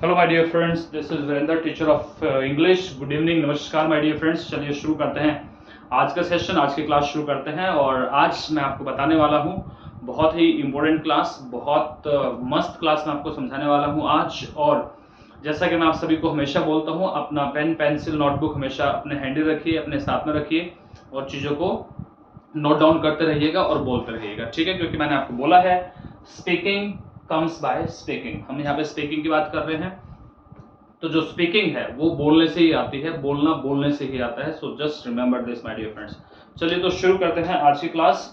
Hello my dear friends, this is Virendra, teacher of English. Good evening, नमस्कार my dear friends. चलिए शुरू करते हैं आज का सेशन, आज की क्लास शुरू करते हैं। और आज मैं आपको बताने वाला हूं बहुत ही इम्पोर्टेंट क्लास, बहुत मस्त क्लास मैं आपको समझाने वाला हूं आज। और जैसा कि मैं आप सभी को हमेशा बोलता हूं, अपना पेन पेंसिल नोटबुक हमेशा अपने हैंडी रखिए, अपने साथ में रखिए और चीज़ों को नोट डाउन करते रहिएगा और बोलते रहिएगा, ठीक है? क्योंकि मैंने आपको बोला है स्पीकिंग कम्स बाय स्पीकिंग। हम यहाँ पे स्पीकिंग की बात कर रहे हैं, तो जो स्पीकिंग है वो बोलने से ही आती है, बोलना बोलने से ही आता है। So just remember this my dear friends. चलिए तो शुरू करते हैं आज की क्लास।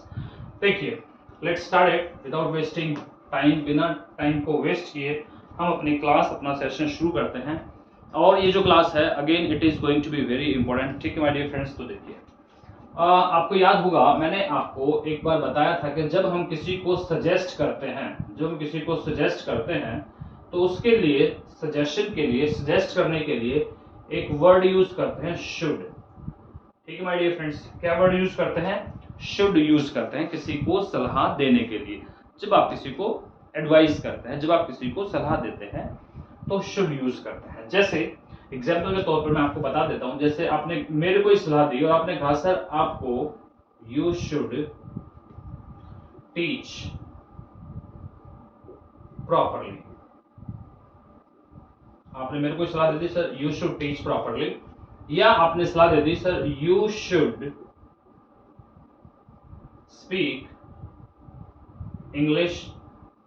देखिए, let's start it without wasting time. बिना टाइम को वेस्ट किए हम अपनी क्लास, अपना सेशन शुरू करते हैं। और ये जो क्लास है, again it is going to be very important, ठीक है माय डियर फ्रेंड्स? तो देखिए, आपको याद होगा मैंने आपको एक बार बताया था कि जब हम किसी को सजेस्ट करते हैं, तो उसके लिए, सजेशन के लिए, सजेस्ट करने के लिए एक वर्ड यूज करते हैं, शुड। ठीक है माय डियर फ्रेंड्स? क्या वर्ड यूज करते हैं? शुड यूज करते हैं किसी को सलाह देने के लिए। जब आप किसी को एडवाइस करते हैं, जब आप किसी को सलाह देते हैं, तो शुड यूज करते हैं। जैसे एग्जाम्पल के तौर पर मैं आपको बता देता हूं, जैसे आपने मेरे को सलाह दी और आपने कहा सर आपको यू शुड टीच प्रॉपरली। आपने मेरे को सलाह दे दी sir you should teach properly, या आपने सलाह दे दी sir you should speak English.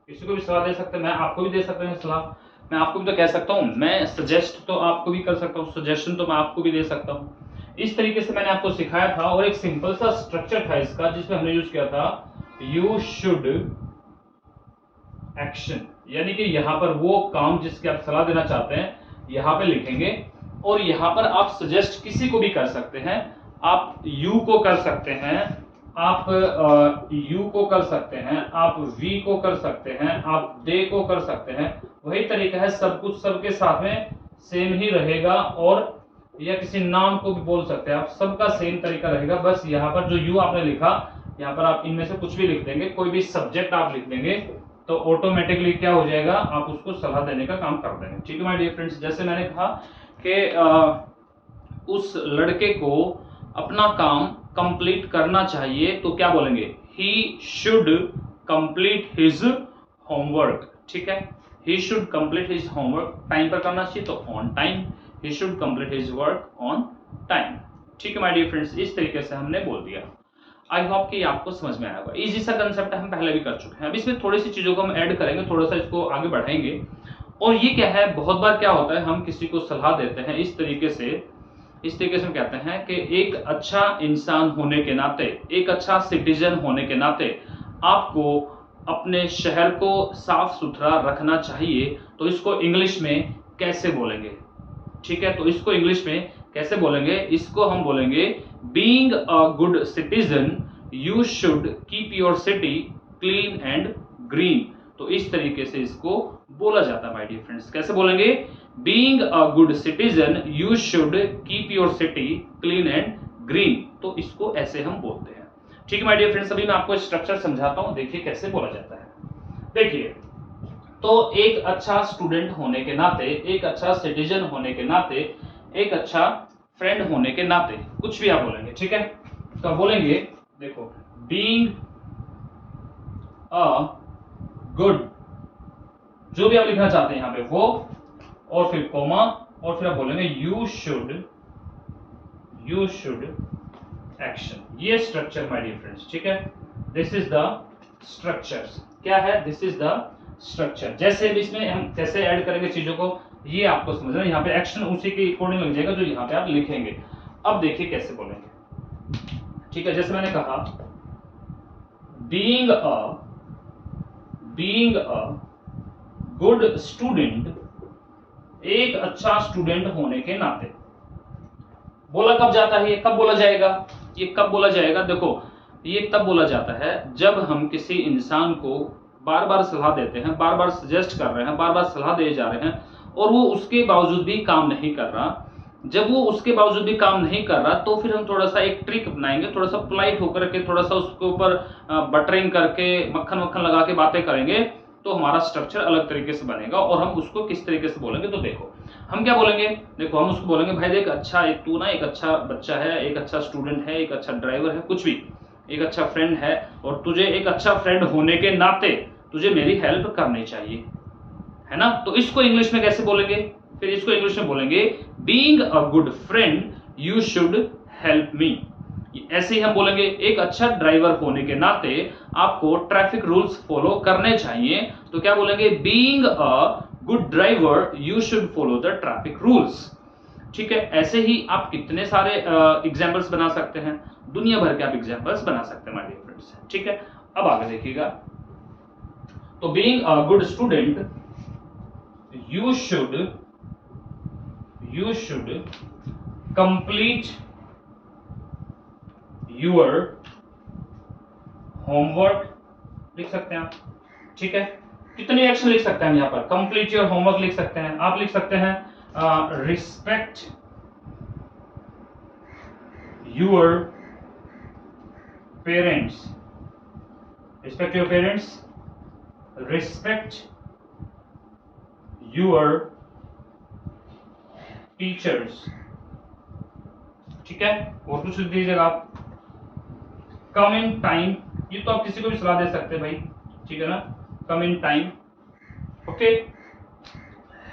किसी को भी सलाह दे सकते हैं, मैं आपको भी दे सकता हूं सलाह, मैं आपको भी तो कह सकता हूं, मैं सजेस्ट तो आपको भी कर सकता हूं, सजेशन तो मैं आपको भी दे सकता हूं। इस तरीके से मैंने आपको सिखाया था और एक सिंपल सा स्ट्रक्चर था इसका, जिसमें हमने यूज किया था यू शुड एक्शन। यानी कि यहां पर वो काम जिसकी आप सलाह देना चाहते हैं यहां पे लिखेंगे, और यहां पर आप सजेस्ट किसी को भी कर सकते हैं। आप यू को कर सकते हैं, आप यू को कर सकते हैं, आप वी को कर सकते हैं, आप दे को कर सकते हैं। वही तरीका है, सब कुछ सबके साथ में सेम ही रहेगा। और या किसी नाम को भी बोल सकते हैं आप, सबका सेम तरीका रहेगा। बस यहाँ पर जो यू आपने लिखा, यहाँ पर आप इनमें से कुछ भी लिख देंगे, कोई भी सब्जेक्ट आप लिख देंगे, तो ऑटोमेटिकली क्या हो जाएगा, आप उसको सलाह देने का काम कर देंगे। ठीक है माय डियर फ्रेंड्स? जैसे मैंने कहा कि उस लड़के को अपना काम कंप्लीट करना चाहिए, तो क्या बोलेंगे? He should complete his homework. ठीक है, he should complete his homework. Time पर करना चाहिए तो on time, he should complete his work on time. ठीक है माय डियर फ्रेंड्स? इस तरीके से हमने बोल दिया। आई होप कि आपको समझ में आया होगा। इजी सा कंसेप्ट हम पहले भी कर चुके हैं, अब इसमें थोड़ी सी चीजों को हम ऐड करेंगे, थोड़ा सा इसको आगे बढ़ाएंगे। और ये क्या है, बहुत बार क्या होता है, हम किसी को सलाह देते हैं इस तरीके से हम कहते हैं कि एक अच्छा इंसान होने के नाते, एक अच्छा सिटीजन होने के नाते आपको अपने शहर को साफ सुथरा रखना चाहिए। तो इसको इंग्लिश में कैसे बोलेंगे? ठीक है, तो इसको इंग्लिश में कैसे बोलेंगे? इसको हम बोलेंगे being a good citizen you should keep your city clean and green. तो इस तरीके से इसको बोला जाता है माय डियर फ्रेंड्स। कैसे बोलेंगे? Being a good citizen you should keep your city clean and green. तो इसको ऐसे हम बोलते हैं। ठीक है माय डियर फ्रेंड्स? अभी मैं आपको स्ट्रक्चर समझाता हूं, देखिए कैसे बोला जाता है। देखिए, तो एक अच्छा स्टूडेंट होने के नाते, एक अच्छा सिटीजन होने के नाते, एक अच्छा फ्रेंड होने के नाते, कुछ भी आप बोलेंगे, ठीक है? तो आप बोलेंगे, देखो, बीइंग अ गुड, जो भी आप लिखना चाहते हैं यहां पे वो, और फिर कोमा, और फिर आप बोलेंगे यू शुड एक्शन। ये स्ट्रक्चर माय डियर फ्रेंड्स, ठीक है? This is the structure. क्या है? This is the structure. जैसे इसमें हम कैसे ऐड करेंगे चीजों को, ये आपको समझना है। यहाँ पे एक्शन उसी के अकॉर्डिंग लग जाएगा जो यहाँ पे आप लिखेंगे। अब देखिए कैसे बोलेंगे, ठीक है? जैसे मैंने कहा बीइंग अ गुड स्टूडेंट, एक अच्छा स्टूडेंट होने के नाते। बोला कब जाता है, ये कब बोला जाएगा? ये कब बोला जाएगा? देखो, ये तब बोला जाता है जब हम किसी इंसान को बार बार सलाह देते हैं, बार बार सजेस्ट कर रहे हैं, बार बार सलाह दे जा रहे हैं, और वो उसके बावजूद भी काम नहीं कर रहा। जब वो उसके बावजूद भी काम नहीं कर रहा, तो फिर हम थोड़ा सा एक ट्रिक अपनाएंगे, थोड़ा सा पोलाइट होकर के, थोड़ा सा उसके ऊपर बटरिंग करके, मक्खन वक्खन लगा के बातें करेंगे, तो हमारा स्ट्रक्चर अलग तरीके से बनेगा। और हम उसको किस तरीके से बोलेंगे, तो देखो हम क्या बोलेंगे, देखो हम उसको बोलेंगे भाई देख अच्छा तू ना एक अच्छा बच्चा है, एक अच्छा स्टूडेंट है, एक अच्छा ड्राइवर है, कुछ भी, एक अच्छा फ्रेंड है, और तुझे एक अच्छा फ्रेंड होने के नाते तुझे मेरी हेल्प करनी चाहिए, है ना। तो इसको इंग्लिश में कैसे बोलेंगे, फिर इसको इंग्लिश में बोलेंगे being a good friend you should help मी। ऐसे ही हम बोलेंगे एक अच्छा ड्राइवर होने के नाते आपको ट्रैफिक रूल्स फॉलो करने चाहिए, तो क्या बोलेंगे, being a good driver you should follow the traffic rules. ठीक है, ऐसे ही आप कितने सारे एग्जाम्पल्स बना सकते हैं, दुनिया भर के आप एग्जाम्पल्स बना सकते हैं माय डियर फ्रेंड्स। ठीक है, अब आगे देखिएगा, तो being a good student you should complete your homework, लिख सकते हैं आप। ठीक है, कितने एक्शन लिख सकते हैं हम यहाँ पर, कंप्लीट योर होमवर्क लिख सकते हैं, आप लिख सकते हैं respect your parents, respect your parents, respect your teachers। ठीक है, और कुछ लिख दीजिएगा आप, कम इन टाइम, ये तो आप किसी को भी सलाह दे सकते हैं भाई, ठीक है ना, come in time, okay,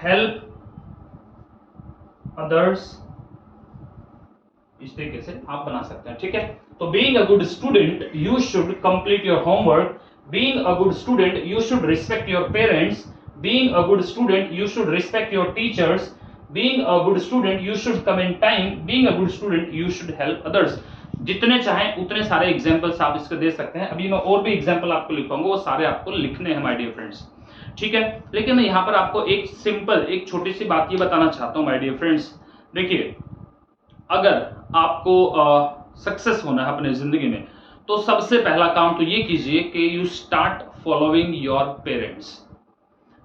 help others, इस तरीके से आप बना सकते हैं। ठीक है, तो being a good student you should complete your homework, being a good student you should respect your parents, being a good student you should respect your teachers, being a good student you should come in time, being a good student you should help others। जितने चाहें उतने सारे examples आप इसके दे सकते हैं। अभी मैं और भी एग्जांपल आपको लिखवाऊंगा, वो सारे आपको लिखने हैं माय डियर फ्रेंड्स। ठीक है, लेकिन मैं यहाँ पर आपको एक सिंपल एक छोटी सी बात ये बताना चाहता हूँ माय डियर फ्रेंड्स। देखिए, अगर आपको सक्सेस होना है अपने जिंदगी में, तो सबसे पहला काम तो ये कीजिए कि you start following your parents.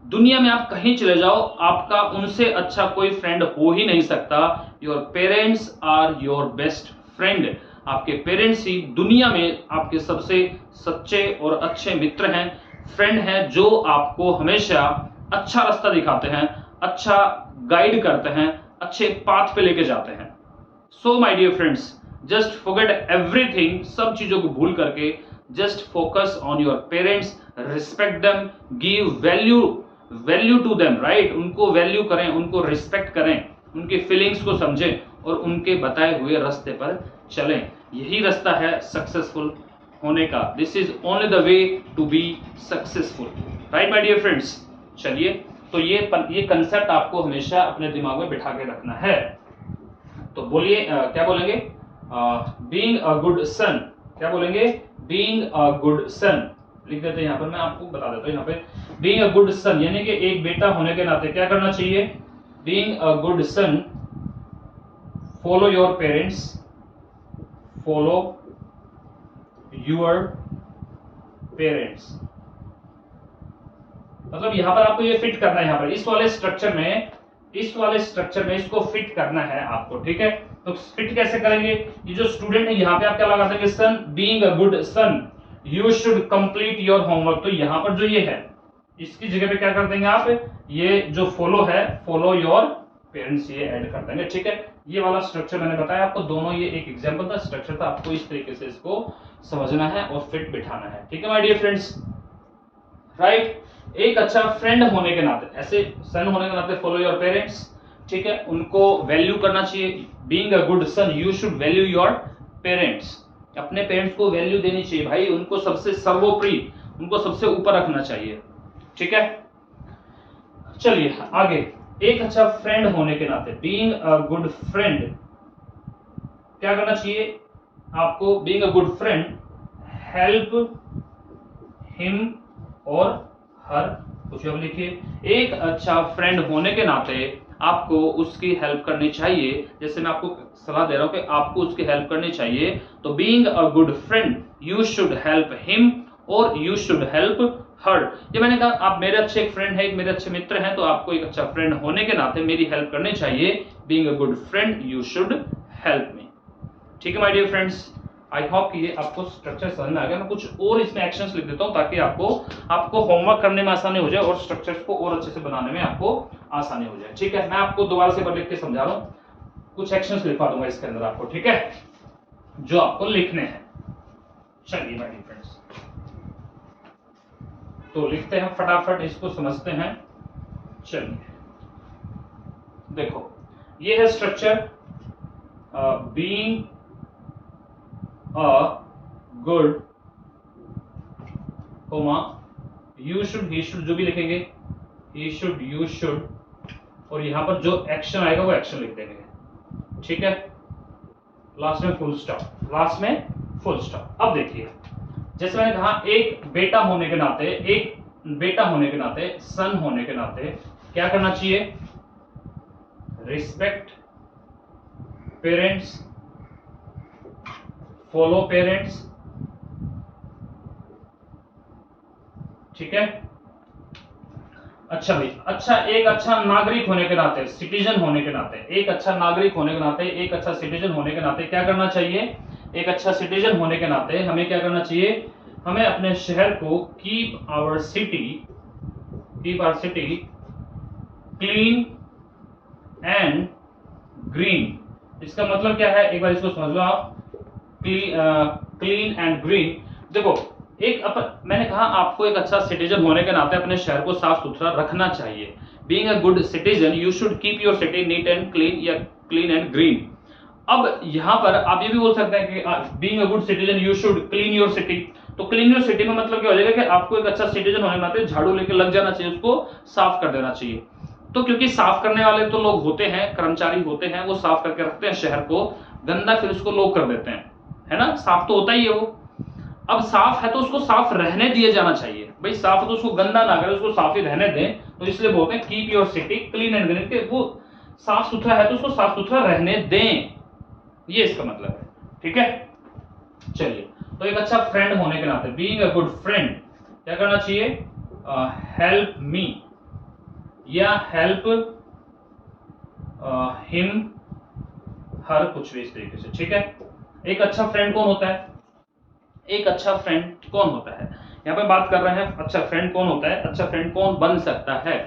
दुनिया में आप कहीं चले जाओ, आपका उनसे अच्छा कोई फ्रेंड हो ही नहीं सकता। Your parents are your best friend. आपके पेरेंट्स ही दुनिया में आपके सबसे सच्चे और अच्छे मित्र हैं, फ्रेंड हैं, जो आपको हमेशा अच्छा रास्ता दिखाते हैं, अच्छा गाइड करते हैं, अच्छे पाथ पे लेके जाते हैं। So my dear friends, just forget everything, सब चीजों को भूल करके just focus on your parents, respect them, give value to them, right. उनको वैल्यू करें, उनको रिस्पेक्ट करें, उनकी फीलिंग्स को समझें और उनके बताए हुए रास्ते पर चलें। यही रास्ता है सक्सेसफुल होने का। This is only the way to be successful, right my dear friends. चलिए, तो ये कंसेप्ट आपको हमेशा अपने दिमाग में बिठा के रखना है। तो बोलिए क्या बोलेंगे, बीइंग अ गुड सन, क्या बोलेंगे, बीइंग अ गुड सन लिख देते हैं यहाँ पर, मैं आपको बता देता हूँ यहाँ पे, बीइंग अ गुड सन यानी कि एक बेटा होने के नाते क्या करना चाहिए, being a good son follow your parents, follow your parents. मतलब यहाँ पर आपको ये फिट करना है, यहाँ पर इस वाले स्ट्रक्चर में इसको फिट करना है आपको। ठीक है, तो फिट कैसे करेंगे, ये जो स्टूडेंट है यहाँ पे आप क्या लगा देंगे, son, being a good son you should complete your homework. तो यहाँ पर जो ये है इसकी जगह पे क्या कर देंगे आप, ये जो फॉलो है, फॉलो योर पेरेंट्स, ये ऐड कर देंगे। ठीक है, ये वाला स्ट्रक्चर मैंने बताया आपको, दोनों ये एक एग्जांपल था, स्ट्रक्चर था, आपको इस तरीके से इसको समझना है और फिट बिठाना है। ठीक है माय डियर फ्रेंड्स, राइट। एक अच्छा फ्रेंड होने के नाते, ऐसे सन होने के नाते फॉलो योर पेरेंट्स, ठीक है, उनको वैल्यू करना चाहिए। Being a good son you should value your parents, अपने पेरेंट्स को वैल्यू देनी चाहिए भाई, उनको सबसे सर्वोपरि, उनको सबसे ऊपर रखना चाहिए। ठीक है, चलिए आगे, एक अच्छा फ्रेंड होने के नाते, बीइंग अ गुड फ्रेंड, क्या करना चाहिए आपको, being a good friend help him और हर, कुछ अब लिखिए, एक अच्छा फ्रेंड होने के नाते आपको उसकी हेल्प करनी चाहिए। जैसे मैं आपको सलाह दे रहा हूं कि आपको उसकी हेल्प करनी चाहिए, तो being a good friend you should help him और यू शुड हेल्प हर। ये मैंने कहा, आप मेरे अच्छे एक फ्रेंड है, एक मेरे अच्छे मित्र हैं, तो आपको एक अच्छा फ्रेंड होने के नाते मेरी हेल्प करनी चाहिए। Being a good friend you should help me. ठीक है my dear friends, I hope कि ये आपको स्ट्रक्चर समझ में आ गया। मैं कुछ और इसमें एक्शंस लिख देता हूं ताकि आपको होमवर्क करने में आसानी हो जाए और स्ट्रक्चर्स को और अच्छे से बनाने में आपको आसानी हो जाए। ठीक है, मैं आपको दोबारा से लिख के समझा रहा हूं, कुछ एक्शंस लिखवा दूंगा इसके अंदर आपको, ठीक है, जो आपको लिखने हैं। चलिए माय डियर फ्रेंड्स, तो लिखते हैं फटाफट, इसको समझते हैं। चलिए देखो, ये है structure being a good, comma you should, he should, जो भी लिखेंगे ही शुड, यू शुड, और यहां पर जो एक्शन आएगा वो एक्शन लिख देंगे। ठीक है, लास्ट में फुल स्टॉप, लास्ट में फुल स्टॉप। अब देखिए, जैसे मैंने कहा, एक बेटा होने के नाते, सन होने के नाते क्या करना चाहिए? Respect parents, follow parents. ठीक है, अच्छा भाई, अच्छा, एक अच्छा नागरिक होने के नाते, सिटीजन होने के नाते, एक अच्छा नागरिक होने के नाते, एक अच्छा सिटीजन होने के नाते क्या करना चाहिए? एक अच्छा सिटीजन होने के नाते हमें क्या करना चाहिए? हमें अपने शहर को keep our city clean and green. इसका मतलब क्या है, एक बार इसको समझ लो आप। क्लीन एंड ग्रीन, देखो, मैंने कहा आपको एक अच्छा सिटीजन होने के नाते अपने शहर को साफ सुथरा रखना चाहिए। Being a good citizen you should keep your city neat and clean, या क्लीन एंड ग्रीन। अब यहां पर आप ये भी बोल सकते हैं कि being a good citizen you should clean your city. तो क्लीन योर सिटी में मतलब क्या हो जाएगा कि आपको एक अच्छा सिटीजन होने के नाते झाड़ू लेके लग जाना चाहिए, उसको साफ कर देना चाहिए। तो क्योंकि साफ करने वाले तो लोग होते हैं, कर्मचारी होते हैं, वो साफ करके रखते हैं शहर को, गंदा फिर उसको लोग कर देते हैं, है ना, साफ तो होता ही है वो। अब साफ है तो उसको साफ रहने दिया जाना चाहिए भाई, साफ है तो उसको गंदा ना करें, उसको साफ ही रहने दें। तो इसलिए बोलते हैं keep your city clean and green, के वो साफ सुथरा है तो उसको साफ सुथरा रहने दें, ये इसका मतलब है। ठीक है, चलिए, तो एक अच्छा फ्रेंड होने के नाते, बीइंग अ गुड फ्रेंड, क्या करना चाहिए? हेल्प मी या हेल्प हिम, हर, कुछ भी इस तरीके से। ठीक है, एक अच्छा फ्रेंड कौन होता है? एक अच्छा फ्रेंड कौन होता है, यहाँ पे बात कर रहे हैं अच्छा फ्रेंड कौन होता है, अच्छा फ्रेंड कौन बन सकता है।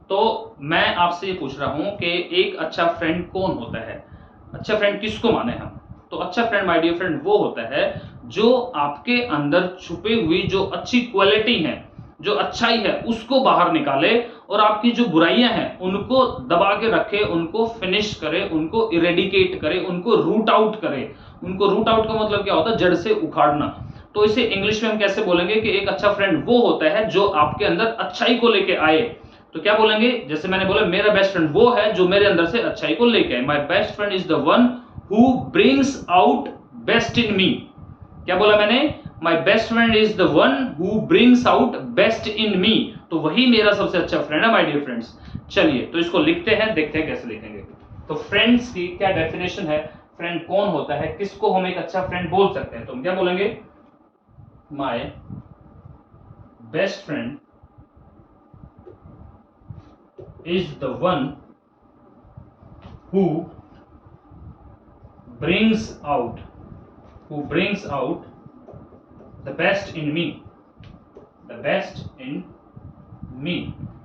तो मैं आपसे ये पूछ रहा हूं कि एक अच्छा फ्रेंड कौन होता है, अच्छा फ्रेंड किसको माने हम? तो अच्छा फ्रेंड माय डियर फ्रेंड वो होता है जो आपके अंदर छुपे हुई जो अच्छी क्वालिटी है, जो अच्छाई है, उसको बाहर निकाले और आपकी जो बुराइयां हैं उनको दबा के रखे, उनको फिनिश करे, उनको इरेडिकेट करे, उनको रूट आउट करे। उनको रूट आउट का मतलब क्या होता है? जड़ से उखाड़ना। तो इसे इंग्लिश में हम कैसे बोलेंगे कि एक अच्छा फ्रेंड वो होता है जो आपके अंदर अच्छाई को लेके आए। तो क्या बोलेंगे? जैसे मैंने बोला, मेरा बेस्ट फ्रेंड वो है जो मेरे अंदर से अच्छाई को लेके आए। My best friend is the one who brings out best in me. क्या बोला मैंने? My best friend is the one who brings out best in me. तो वही मेरा सबसे अच्छा फ्रेंड है माय डियर फ्रेंड्स। चलिए, तो इसको लिखते हैं, देखते हैं कैसे लिखेंगे। तो फ्रेंड्स की क्या डेफिनेशन है, फ्रेंड कौन होता है, किसको हम एक अच्छा फ्रेंड बोल सकते हैं? तो हम क्या बोलेंगे? My best friend is the one who brings out the best in me,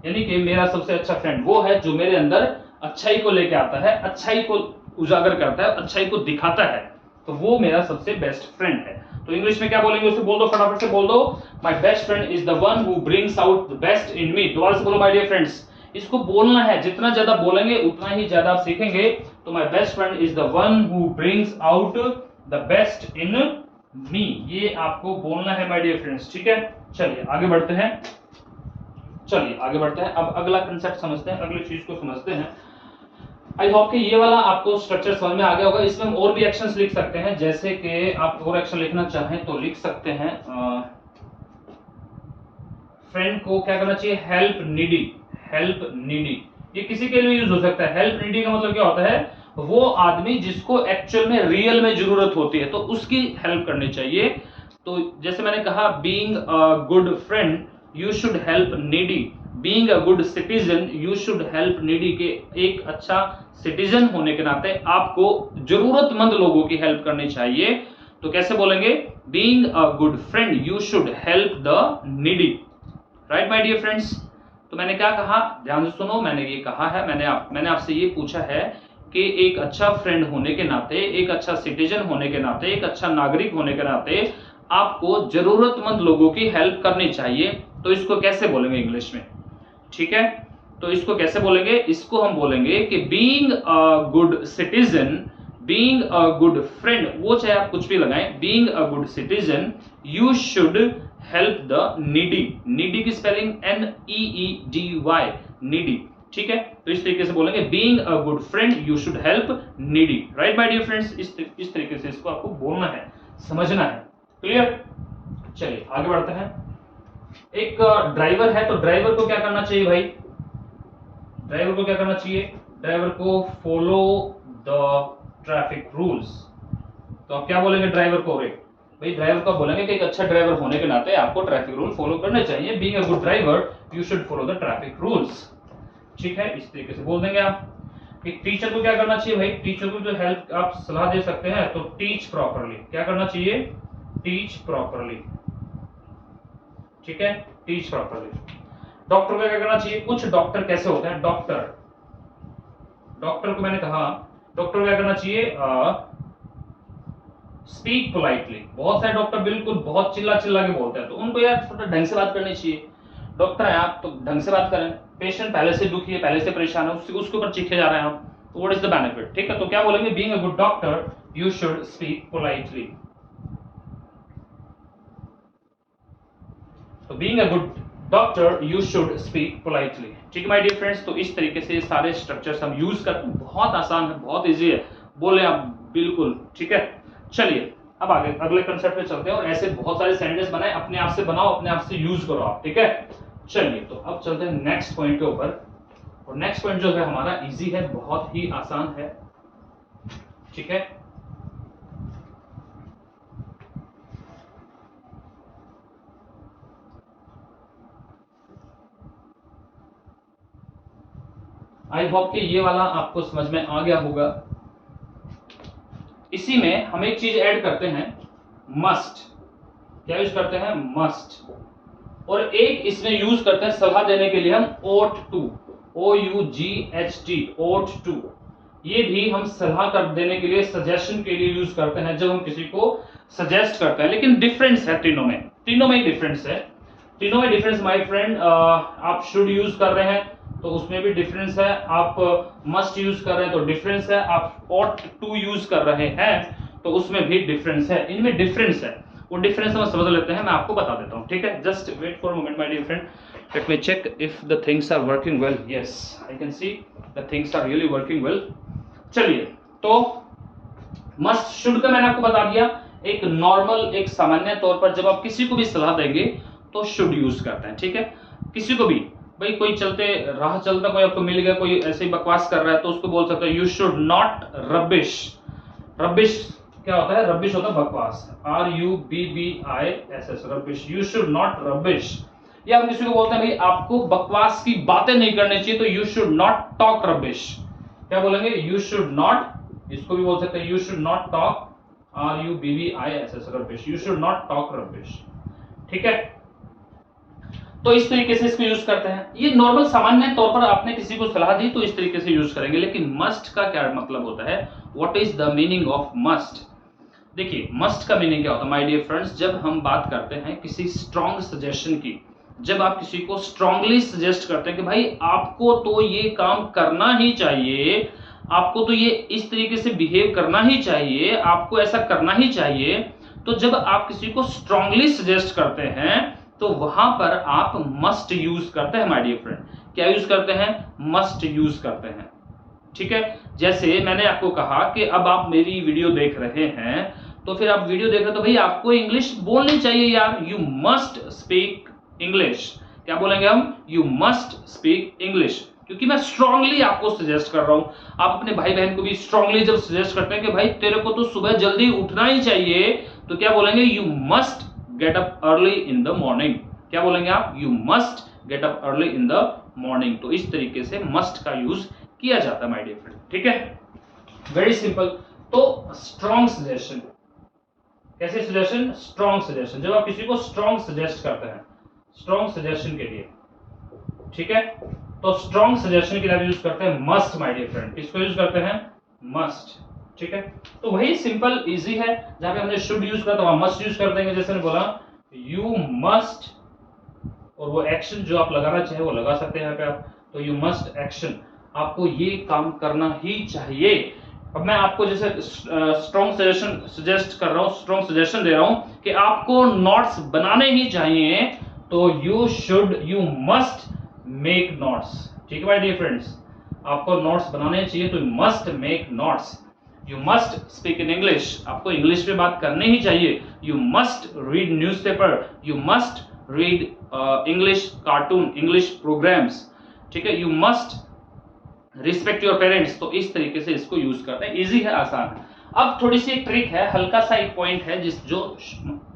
यानी कि मेरा सबसे अच्छा फ्रेंड वो है जो मेरे अंदर अच्छाई को लेके आता है, अच्छाई को उजागर करता है, अच्छाई को दिखाता है। तो वो मेरा सबसे बेस्ट फ्रेंड है। तो इंग्लिश में क्या बोलेंगे उसे बोल दो, फटाफट से बोल दो। My best friend is the one who brings out the best in me. दोबारा से बोलो माय डियर फ्रेंड्स। इसको बोलना है, जितना ज्यादा बोलेंगे उतना ही ज्यादा आप सीखेंगे। तो my best friend is the one who brings out the best in me, ये आपको बोलना है माय डियर फ्रेंड्स। ठीक है, चलिए आगे बढ़ते हैं। अब अगला कंसेप्ट समझते हैं, अगली चीज को समझते हैं। आई होप कि ये वाला आपको स्ट्रक्चर समझ में आ गया होगा। इसमें हम और भी एक्शंस लिख सकते हैं, जैसे कि आप और एक्शन लिखना चाहें तो लिख सकते हैं। फ्रेंड को क्या करना चाहिए? हेल्प नीडी, ये किसी के लिए यूज हो सकता है। हेल्प नीडी का मतलब क्या होता है? वो आदमी जिसको एक्चुअल में रियल में जरूरत होती है, तो उसकी हेल्प करनी चाहिए। तो जैसे मैंने कहा, being a good friend you should help needy, being a good citizen you should help needy, के एक अच्छा सिटीजन होने के नाते आपको जरूरतमंद लोगों की हेल्प करनी चाहिए। तो कैसे बोलेंगे, being a good friend you should help the needy, right my dear friends. तो मैंने क्या कहा, ध्यान से सुनो, मैंने ये कहा है, मैंने आपसे ये पूछा है कि एक अच्छा फ्रेंड होने के नाते, एक अच्छा सिटीजन होने के नाते, एक अच्छा नागरिक होने के नाते आपको जरूरतमंद लोगों की हेल्प करनी चाहिए। तो इसको कैसे बोलेंगे इंग्लिश में, ठीक है। तो इसको कैसे बोलेंगे, इसको हम बोलेंगे कि being a good citizen, being a good friend, वो चाहे आप कुछ भी लगाएं, being a good citizen you should help the needy. Needy की स्पेलिंग NEEDY, नीडी, ठीक है। तो इस तरीके से बोलेंगे being a good friend you should help needy, right my dear friends. इस तरीके से इसको आपको बोलना है, समझना है, क्लियर। चलिए आगे बढ़ते हैं। एक ड्राइवर है, तो ड्राइवर को क्या करना चाहिए भाई, ड्राइवर को क्या करना चाहिए, ड्राइवर को फॉलो द ट्रैफिक रूल्स। तो आप क्या बोलेंगे ड्राइवर को, रे भाई ड्राइवर को बोलेंगे कि एक अच्छा ड्राइवर होने के नाते आपको ट्रैफिक रूल फॉलो करने चाहिए, being a good driver you should follow the traffic rules, ठीक है। इस तरीके से बोल देंगे आप। एक टीचर को क्या करना चाहिए भाई, टीचर को जो हेल्प आप सलाह दे सकते हैं, तो टीच प्रॉपरली, क्या करना चाहिए, टीच प्रॉपरली, ठीक है, टीच प्रॉपरली। डॉक्टर को क्या करना चाहिए, कुछ डॉक्टर कैसे होते हैं, डॉक्टर को मैंने कहा, डॉक्टर को क्या करना चाहिए, स्पीक पोलाइटली। बहुत सारे डॉक्टर बिल्कुल बहुत चिल्ला चिल्ला के बोलते हैं, तो उनको यार थोड़ा ढंग से बात करनी चाहिए। डॉक्टर है आप, तो ढंग से बात करें। पेशेंट पहले से दुखी है, पहले से परेशान है, उसके ऊपर चीखे जा रहे हैं आप, तो व्हाट इज द बेनिफिट, ठीक है। तो क्या बोलेंगे, being a good doctor you should speak politely. तो being a good doctor you should speak politely, ठीक है माय डियर फ्रेंड्स। तो इस तरीके से सारे स्ट्रक्चर्स हम यूज करते हैं, बहुत आसान है, बहुत इजी है, बोले आप बिल्कुल, ठीक है। चलिए अब आगे अगले कंसेप्ट पे चलते हैं, और ऐसे बहुत सारे सेंटेंस बनाए, अपने आप से बनाओ, अपने आप से यूज करो आप, ठीक है। चलिए तो अब चलते हैं नेक्स्ट पॉइंट के ऊपर, और नेक्स्ट पॉइंट जो है हमारा इजी है, बहुत ही आसान है, ठीक है। आई होप कि ये वाला आपको समझ में आ गया होगा। इसी में हम एक चीज ऐड करते हैं, मस्ट। क्या यूज करते हैं, मस्ट। और एक इसमें यूज करते हैं सलाह देने के लिए हम ought to, OUGHT, ought to। ये भी हम सलाह कर देने के लिए, सजेशन के लिए यूज करते हैं, जब हम किसी को सजेस्ट करते हैं। लेकिन डिफरेंस है तीनों में, तीनों में ही डिफरेंस है, तीनों में डिफरेंस माय फ्रेंड। आप शुड यूज कर रहे हैं तो उसमें भी डिफरेंस है, आप मस्ट यूज कर रहे हैं तो डिफरेंस है, आप ought to यूज कर रहे हैं तो उसमें भी डिफरेंस है, इनमें डिफरेंस है। वो डिफरेंस हम समझ लेते हैं, मैं आपको बता देता हूं, ठीक है। Just wait for a moment my dear friend, let me check if the things are working well. Yes I can see the things are really working well. चलिए तो मस्ट शुड का मैंने आपको बता दिया। एक नॉर्मल, एक सामान्य तौर पर जब आप किसी को भी सलाह देंगे तो शुड यूज करते हैं, ठीक है। किसी को भी, भाई कोई चलते राह चलता कोई आपको मिल गया, कोई ऐसे ही बकवास कर रहा है, तो उसको बोल सकते हैं you should not rubbish. Rubbish क्या होता है, रबिश होता है बकवास, RUBBISS, rubbish, you should not rubbish. या हम किसी को बोलते हैं भाई आपको बकवास की बातें नहीं करनी चाहिए, तो you should not talk rubbish. क्या बोलेंगे, यू शुड नॉट, इसको भी बोल सकते हैं you should not talk, RUBBISS, rubbish, you should not talk rubbish, ठीक है। तो इस तरीके से इसको यूज करते हैं। ये नॉर्मल सामान्य तौर पर आपने किसी को सलाह दी तो इस तरीके से यूज करेंगे। लेकिन मस्ट का क्या मतलब होता है, what is the meaning of must. देखिए मस्ट का मीनिंग क्या होता है माय डियर फ्रेंड्स, जब हम बात करते हैं किसी स्ट्रॉन्ग सजेशन की, जब आप किसी को स्ट्रांगली सजेस्ट करते हैं कि भाई आपको तो ये काम करना ही चाहिए, आपको तो ये इस तरीके से बिहेव करना ही चाहिए, आपको ऐसा करना ही चाहिए, तो जब आप किसी को स्ट्रांगली सजेस्ट करते हैं तो वहां पर आप मस्ट यूज करते हैं माय डियर फ्रेंड। क्या यूज करते हैं, मस्ट यूज करते हैं, ठीक है। जैसे मैंने आपको कहा कि अब आप मेरी वीडियो देख रहे हैं, तो फिर आप वीडियो देख रहे हो तो भाई आपको इंग्लिश बोलनी चाहिए यार, यू मस्ट स्पीक इंग्लिश। क्या बोलेंगे हम, यू मस्ट स्पीक इंग्लिश, क्योंकि मैं स्ट्रांगली आपको सजेस्ट कर रहा हूं। आप अपने भाई बहन को भी स्ट्रांगली जब सजेस्ट करते हैं कि भाई तेरे को तो सुबह जल्दी उठना ही चाहिए, तो क्या बोलेंगे, you must get up early in the morning. क्या बोलेंगे आप, you must get up early in the morning. तो इस तरीके से मस्ट का यूज किया जाता है माय डियर फ्रेंड, ठीक है, वेरी सिंपल। तो स्ट्रॉन्ग सजेशन, कैसे सजेशन? Strong suggestion. जब आप किसी को स्ट्रॉन्ग सजेस्ट करते हैं, स्ट्रॉन्ग सजेशन के लिए, ठीक है, तो स्ट्रॉन्ग सजेशन के लिए आप यूज करते हैं मस्ट माय डियर फ्रेंड। किसको यूज करते हैं? मस्ट, ठीक है। तो वही सिंपल इजी है, जहां पे हमने शुड यूज करा तो वहां मस्ट यूज कर देंगे। जैसे मैंने बोला यू मस्ट, और वो एक्शन जो आप लगाना चाहे वो लगा सकते हैं यहाँ पे आप, तो यू मस्ट एक्शन, आपको ये काम करना ही चाहिए। अब मैं आपको जैसे स्ट्रॉन्ग सजेशन सजेस्ट कर रहा हूँ, स्ट्रॉन्ग सजेशन दे रहा हूं कि आपको नोट्स बनाने ही चाहिए, तो you should, you must make notes, ठीक है माय डियर फ्रेंड्स। आपको नोट्स बनाने चाहिए तो you must make notes. You must speak in English, आपको इंग्लिश में बात करनी ही चाहिए। You must read newspaper, you must read English cartoon, English programmes, ठीक है। You must respect your parents. तो इस तरीके से इसको यूज करते हैं, इजी है, आसान है। अब थोड़ी सी एक ट्रिक है, हल्का सा एक पॉइंट है जिस जो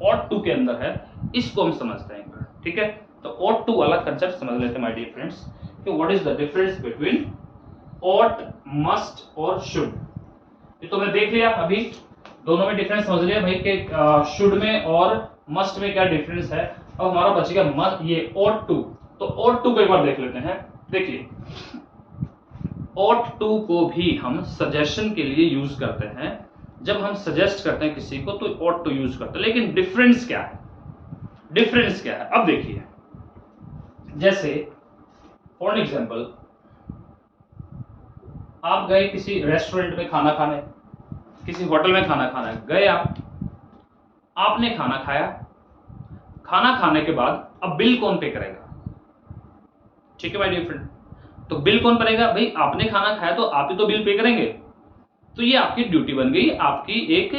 ought to के अंदर है, इसको हम समझते हैं, ठीक है। तो ought to वाला कंसेप्ट समझ लेते हैं माय डियर फ्रेंड्स कि what is the difference between ought, must और should। ये तो मैं देख लिया, अभी दोनों में डिफरेंस समझ लिया भाई कि शुड में और मस्ट में क्या डिफरेंस है। अब हमारा बचेगा ये ought to। तो ought to को एक बार देख लेते हैं। देखिए ought to को भी हम सजेशन के लिए यूज करते हैं। जब हम सजेस्ट करते हैं किसी को तो ought to यूज करते हैं, लेकिन डिफरेंस क्या है? डिफरेंस क्या है? अब देखिए, जैसे फॉर एग्जांपल आप गए किसी रेस्टोरेंट में खाना खाने, किसी होटल में खाना खाने गए आपने खाना खाया, खाना खाने के बाद अब बिल कौन पे करेगा? ठीक है माय डियर फ्रेंड, तो बिल कौन करेगा? भाई आपने खाना खाया तो आप ही तो बिल पे करेंगे। तो ये आपकी ड्यूटी बन गई, आपकी एक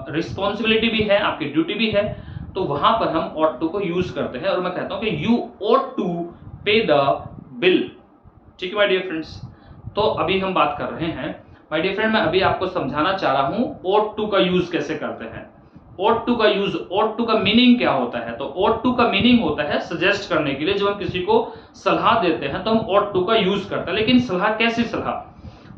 रिस्पॉन्सिबिलिटी भी है, आपकी ड्यूटी भी है। तो वहां पर हम ought to को यूज करते हैं और मैं कहता हूं कि यू ought to पे द बिल, ठीक है माय डियर फ्रेंड्स। तो अभी हम बात कर रहे हैं माय डियर फ्रेंड, मैं अभी आपको समझाना चाह रहा हूं ought to का यूज कैसे करते हैं। ought to का यूज, ought to का मीनिंग क्या होता है? तो ought to का मीनिंग होता है सजेस्ट करने के लिए। जब हम किसी को सलाह देते हैं तो हम ought to का यूज करते हैं, लेकिन सलाह कैसी सलाह?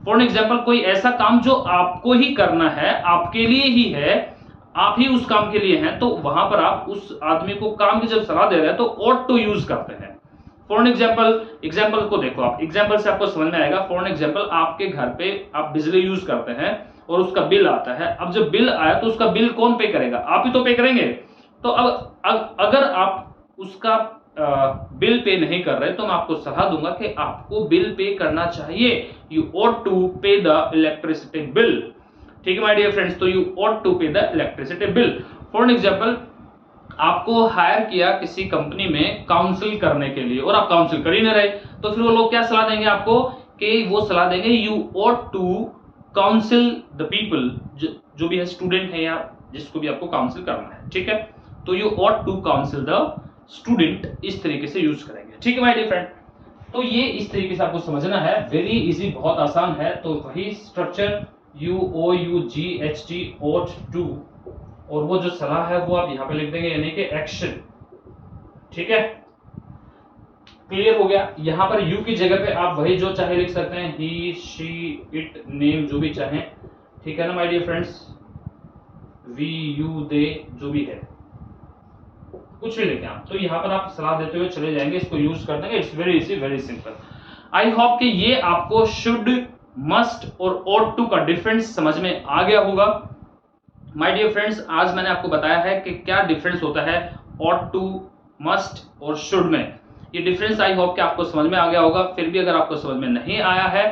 फॉर एग्जाम्पल कोई ऐसा काम जो आपको ही करना है, आपके लिए ही है, आप ही उस काम के लिए हैं, तो वहां पर आप उस आदमी को काम की जब सलाह दे रहे हैं तो ought to यूज करते हैं। फॉर एग्जाम्पल को देखो आप, एग्जाम्पल से आपको समझ में आएगा। फॉर एग्जाम्पल आपके घर पे आप बिजली यूज करते हैं और उसका बिल आता है। अब जब बिल आया तो उसका बिल कौन पे करेगा? आप ही तो पे करेंगे। तो अब अगर आप उसका बिल पे नहीं कर रहे तो मैं आपको सलाह दूंगा कि आपको बिल पे करना चाहिए। यू ought to पे द इलेक्ट्रिसिटी बिल, ठीक है माय डियर फ्रेंड्स। तो यू ought to पे the electricity bill. For example आपको हायर किया किसी कंपनी में काउंसिल करने के लिए और आप काउंसिल कर ही नहीं रहे, तो फिर वो लोग क्या सलाह देंगे आपको? कि वो सलाह देंगे you ought to council the people, जो भी है, स्टूडेंट है या जिसको भी आपको काउंसिल करना है, ठीक है। तो you ought to council the student, इस तरीके से यूज करेंगे, ठीक है माय डियर फ्रेंड। तो ये इस तरीके से आपको समझना है, वेरी इजी, बहुत आसान है। तो वही स्ट्रक्चर UOUGHT ought to, और वो जो सलाह है वो आप यहां पे लिख देंगे, यानी कि एक्शन, ठीक है। क्लियर हो गया? यहां पर यू की जगह पे आप वही जो चाहे लिख सकते हैं, ही, शी, इट, नेम, जो भी चाहे, ठीक है ना my dear friends. We, you, they, जो भी है, कुछ भी लिखें आप। तो यहां पर आप सलाह देते हुए चले जाएंगे, इसको यूज कर देंगे। It's very easy, very simple. I hope कि ये आपको शुड, मस्ट और ought to का डिफरेंस समझ में आ गया होगा। माय डियर फ्रेंड्स, आज मैंने आपको बताया है कि क्या डिफरेंस होता है ought to, मस्ट और शुड में। ये डिफरेंस आई होप कि आपको समझ में आ गया होगा। फिर भी अगर आपको समझ में नहीं आया है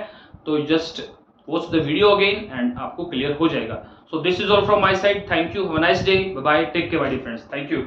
तो just watch the video again and आपको क्लियर हो जाएगा। So this is all from my side. Thank you, have a nice day, bye bye, take care my dear friends, thank you.